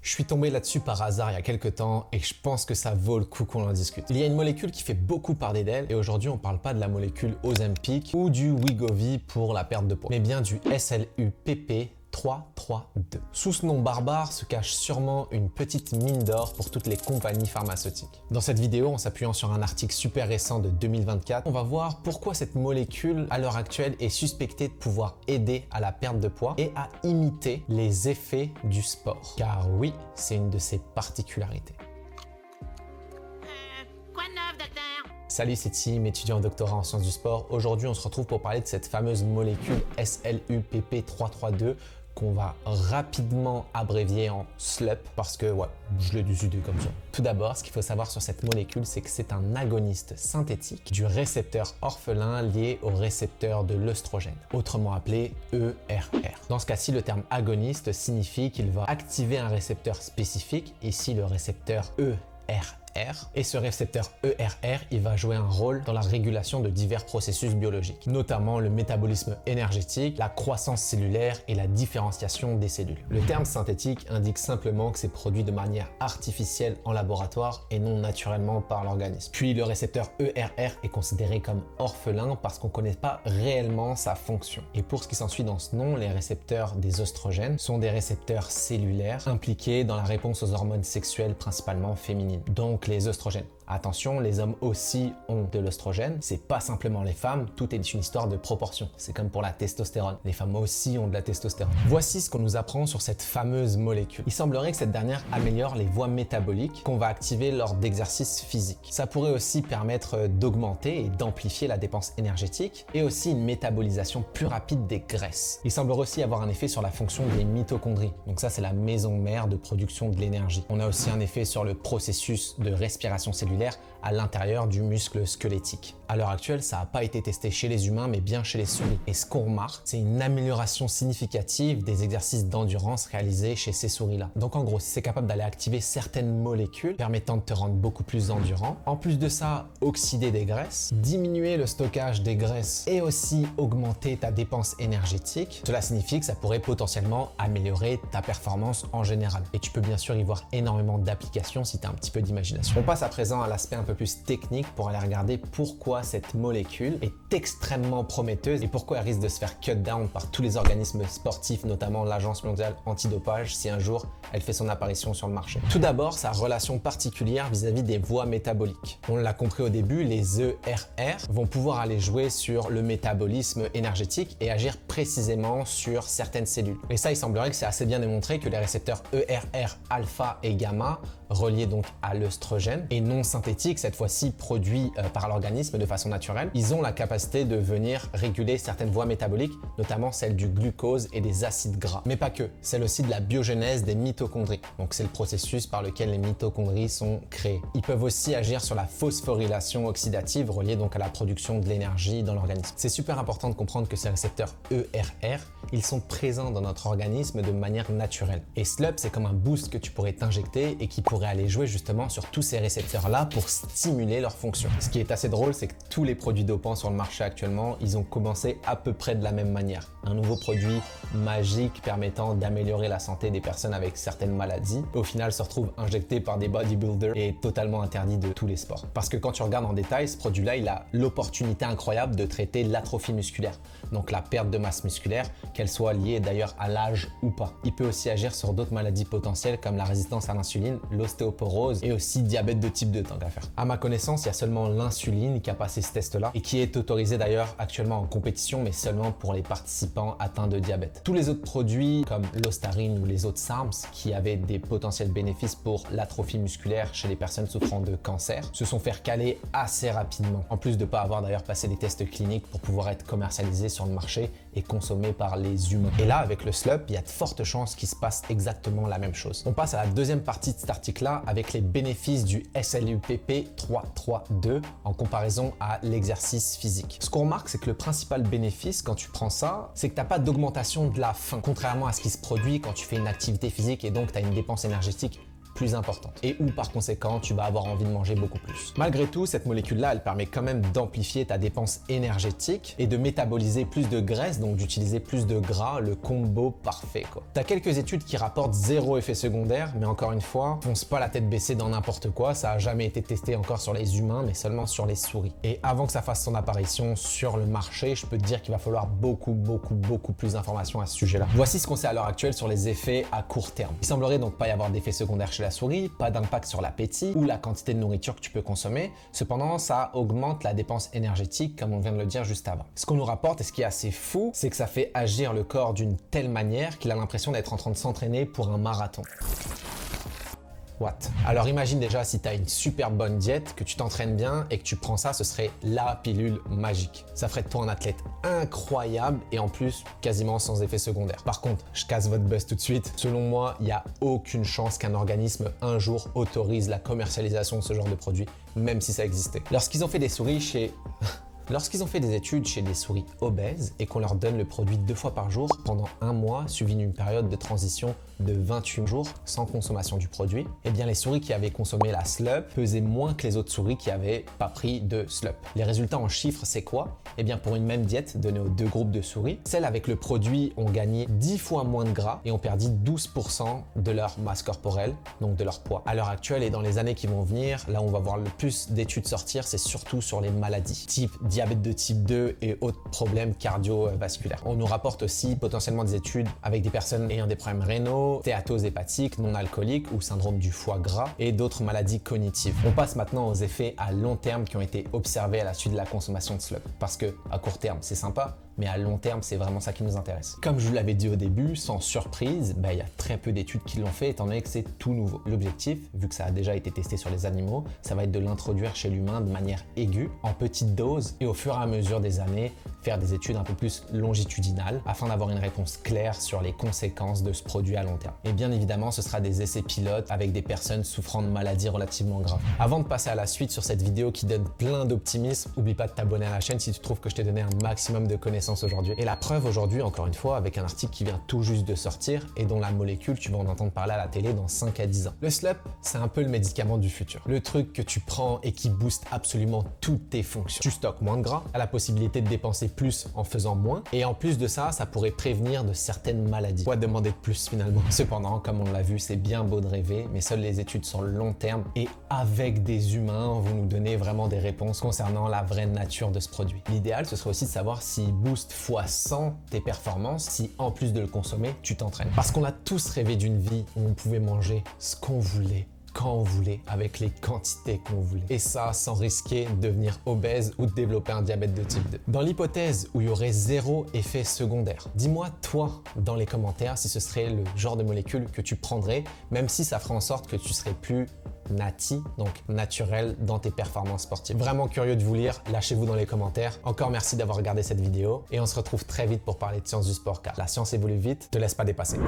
Je suis tombé là-dessus par hasard il y a quelques temps et je pense que ça vaut le coup qu'on en discute. Il y a une molécule qui fait beaucoup parler d'elle et aujourd'hui on parle pas de la molécule Ozempic ou du Wegovy pour la perte de poids, mais bien du SLUPP 332. Sous ce nom barbare se cache sûrement une petite mine d'or pour toutes les compagnies pharmaceutiques. Dans cette vidéo, en s'appuyant sur un article super récent de 2024, on va voir pourquoi cette molécule, à l'heure actuelle, est suspectée de pouvoir aider à la perte de poids et à imiter les effets du sport. Car oui, c'est une de ses particularités. Quoi de neuf, docteur? Salut, c'est Tim, étudiant en doctorat en sciences du sport. Aujourd'hui, on se retrouve pour parler de cette fameuse molécule SLUPP 332 qu'on va rapidement abrévier en SLUP parce que ouais, je l'ai décidé comme ça. Tout d'abord, ce qu'il faut savoir sur cette molécule, c'est que c'est un agoniste synthétique du récepteur orphelin lié au récepteur de l'œstrogène, autrement appelé ERR. Dans ce cas-ci, le terme agoniste signifie qu'il va activer un récepteur spécifique, ici le récepteur ERR. Et ce récepteur ERR, il va jouer un rôle dans la régulation de divers processus biologiques, notamment le métabolisme énergétique, la croissance cellulaire et la différenciation des cellules. Le terme synthétique indique simplement que c'est produit de manière artificielle en laboratoire et non naturellement par l'organisme. Puis le récepteur ERR est considéré comme orphelin parce qu'on ne connaît pas réellement sa fonction. Et pour ce qui s'ensuit dans ce nom, les récepteurs des œstrogènes sont des récepteurs cellulaires impliqués dans la réponse aux hormones sexuelles principalement féminines. Donc les œstrogènes. Attention, les hommes aussi ont de l'œstrogène. C'est pas simplement les femmes, tout est une histoire de proportion. C'est comme pour la testostérone. Les femmes aussi ont de la testostérone. Voici ce qu'on nous apprend sur cette fameuse molécule. Il semblerait que cette dernière améliore les voies métaboliques qu'on va activer lors d'exercices physiques. Ça pourrait aussi permettre d'augmenter et d'amplifier la dépense énergétique et aussi une métabolisation plus rapide des graisses. Il semblerait aussi avoir un effet sur la fonction des mitochondries. Donc ça, c'est la maison mère de production de l'énergie. On a aussi un effet sur le processus de respiration cellulaire à l'intérieur du muscle squelettique. À l'heure actuelle, ça n'a pas été testé chez les humains, mais bien chez les souris. Et ce qu'on remarque, c'est une amélioration significative des exercices d'endurance réalisés chez ces souris-là. Donc en gros, si c'est capable d'aller activer certaines molécules permettant de te rendre beaucoup plus endurant, en plus de ça, oxyder des graisses, diminuer le stockage des graisses et aussi augmenter ta dépense énergétique, cela signifie que ça pourrait potentiellement améliorer ta performance en général. Et tu peux bien sûr y voir énormément d'applications si tu as un petit peu d'imagination. On passe à présent à l'aspect un peu plus technique pour aller regarder pourquoi cette molécule est extrêmement prometteuse et pourquoi elle risque de se faire cut down par tous les organismes sportifs, notamment l'Agence mondiale antidopage, si un jour elle fait son apparition sur le marché. Tout d'abord, sa relation particulière vis-à-vis des voies métaboliques. On l'a compris au début, les ERR vont pouvoir aller jouer sur le métabolisme énergétique et agir précisément sur certaines cellules. Et ça, il semblerait que c'est assez bien démontré que les récepteurs ERR alpha et gamma, reliés donc à l'œstrogène et non synthétiques, cette fois-ci produits par l'organisme de façon naturelle, ils ont la capacité de venir réguler certaines voies métaboliques, notamment celle du glucose et des acides gras. Mais pas que, celle aussi de la biogénèse des mitochondries. Donc c'est le processus par lequel les mitochondries sont créées. Ils peuvent aussi agir sur la phosphorylation oxydative reliée donc à la production de l'énergie dans l'organisme. C'est super important de comprendre que ces récepteurs ERR, ils sont présents dans notre organisme de manière naturelle. Et SLUP, c'est comme un boost que tu pourrais t'injecter et qui pourrait aller jouer justement sur tous ces récepteurs-là pour stimuler leur fonction. Ce qui est assez drôle, c'est que tous les produits dopants sur le marché actuellement, ils ont commencé à peu près de la même manière. Un nouveau produit magique permettant d'améliorer la santé des personnes avec certaines maladies, au final se retrouve injecté par des bodybuilders et totalement interdit de tous les sports. Parce que quand tu regardes en détail, ce produit-là, il a l'opportunité incroyable de traiter l'atrophie musculaire, donc la perte de masse musculaire, qu'elle soit liée d'ailleurs à l'âge ou pas. Il peut aussi agir sur d'autres maladies potentielles comme la résistance à l'insuline, l'ostéoporose et aussi diabète de type 2 tant qu'à faire. À ma connaissance, il y a seulement l'insuline qui a passé ce test-là et qui est autorisé d'ailleurs actuellement en compétition, mais seulement pour les participants atteints de diabète. Tous les autres produits comme l'ostarine ou les autres SARMs qui avaient des potentiels bénéfices pour l'atrophie musculaire chez les personnes souffrant de cancer se sont fait caler assez rapidement, en plus de ne pas avoir d'ailleurs passé des tests cliniques pour pouvoir être commercialisés sur le marché et consommés par les humains. Et là, avec le SLUP, il y a de fortes chances qu'il se passe exactement la même chose. On passe à la deuxième partie de cet article-là avec les bénéfices du SLUPP 332 en comparaison à l'exercice physique. Ce qu'on remarque, c'est que le principal bénéfice quand tu prends ça, c'est que tu n'as pas d'augmentation de la faim, contrairement à ce qui se produit quand tu fais une activité physique et donc tu as une dépense énergétique plus importante et où par conséquent tu vas avoir envie de manger beaucoup plus. Malgré tout, cette molécule-là, elle permet quand même d'amplifier ta dépense énergétique et de métaboliser plus de graisse, donc d'utiliser plus de gras, le combo parfait quoi. T'as quelques études qui rapportent zéro effet secondaire, mais encore une fois, fonce pas la tête baissée dans n'importe quoi, ça a jamais été testé encore sur les humains, mais seulement sur les souris. Et avant que ça fasse son apparition sur le marché, je peux te dire qu'il va falloir beaucoup plus d'informations à ce sujet-là. Voici ce qu'on sait à l'heure actuelle sur les effets à court terme. Il semblerait donc pas y avoir d'effet secondaire chez la souris, pas d'impact sur l'appétit ou la quantité de nourriture que tu peux consommer. Cependant, ça augmente la dépense énergétique, comme on vient de le dire juste avant. Ce qu'on nous rapporte, et ce qui est assez fou, c'est que ça fait agir le corps d'une telle manière qu'il a l'impression d'être en train de s'entraîner pour un marathon. What? Alors imagine déjà si tu as une super bonne diète, que tu t'entraînes bien et que tu prends ça, ce serait la pilule magique. Ça ferait de toi un athlète incroyable et en plus quasiment sans effet secondaire. Par contre, je casse votre buzz tout de suite. Selon moi, il n'y a aucune chance qu'un organisme un jour autorise la commercialisation de ce genre de produit, même si ça existait. Lorsqu'ils ont fait des souris chez... Lorsqu'ils ont fait des études chez des souris obèses et qu'on leur donne le produit 2 fois par jour pendant 1 mois, suivi d'une période de transition de 28 jours sans consommation du produit, eh bien les souris qui avaient consommé la SLUP pesaient moins que les autres souris qui n'avaient pas pris de SLUP. Les résultats en chiffres, c'est quoi? Eh bien pour une même diète donnée aux 2 groupes de souris, celles avec le produit ont gagné 10 fois moins de gras et ont perdu 12% de leur masse corporelle, donc de leur poids. À l'heure actuelle et dans les années qui vont venir, là où on va voir le plus d'études sortir, c'est surtout sur les maladies, type diabète de type 2 et autres problèmes cardiovasculaires. On nous rapporte aussi potentiellement des études avec des personnes ayant des problèmes rénaux, stéatose hépatique, non alcoolique ou syndrome du foie gras et d'autres maladies cognitives. On passe maintenant aux effets à long terme qui ont été observés à la suite de la consommation de SLUP. Parce que à court terme, c'est sympa, mais à long terme, c'est vraiment ça qui nous intéresse. Comme je vous l'avais dit au début, sans surprise, il y a très peu d'études qui l'ont fait étant donné que c'est tout nouveau. L'objectif, vu que ça a déjà été testé sur les animaux, ça va être de l'introduire chez l'humain de manière aiguë, en petite dose et au fur et à mesure des années, faire des études un peu plus longitudinales afin d'avoir une réponse claire sur les conséquences de ce produit à long terme. Et bien évidemment, ce sera des essais pilotes avec des personnes souffrant de maladies relativement graves. Avant de passer à la suite sur cette vidéo qui donne plein d'optimisme, n'oublie pas de t'abonner à la chaîne si tu trouves que je t'ai donné un maximum de connaissances aujourd'hui. Et la preuve aujourd'hui, encore une fois, avec un article qui vient tout juste de sortir et dont la molécule, tu vas en entendre parler à la télé dans 5 à 10 ans. Le SLUP, c'est un peu le médicament du futur. Le truc que tu prends et qui booste absolument toutes tes fonctions. Tu stockes moins de gras, tu as la possibilité de dépenser plus en faisant moins et en plus de ça, ça pourrait prévenir de certaines maladies. Quoi demander de plus finalement? Cependant, comme on l'a vu, c'est bien beau de rêver, mais seules les études sur le long terme et avec des humains vont nous donner vraiment des réponses concernant la vraie nature de ce produit. L'idéal, ce serait aussi de savoir s'il booste fois 100 tes performances, si en plus de le consommer, tu t'entraînes. Parce qu'on a tous rêvé d'une vie où on pouvait manger ce qu'on voulait, quand on voulait, avec les quantités qu'on voulait. Et ça, sans risquer de devenir obèse ou de développer un diabète de type 2. Dans l'hypothèse où il y aurait zéro effet secondaire, dis-moi toi dans les commentaires si ce serait le genre de molécule que tu prendrais, même si ça ferait en sorte que tu serais plus nati, donc naturel dans tes performances sportives. Vraiment curieux de vous lire, lâchez-vous dans les commentaires. Encore merci d'avoir regardé cette vidéo et on se retrouve très vite pour parler de sciences du sport car la science évolue vite, te laisse pas dépasser.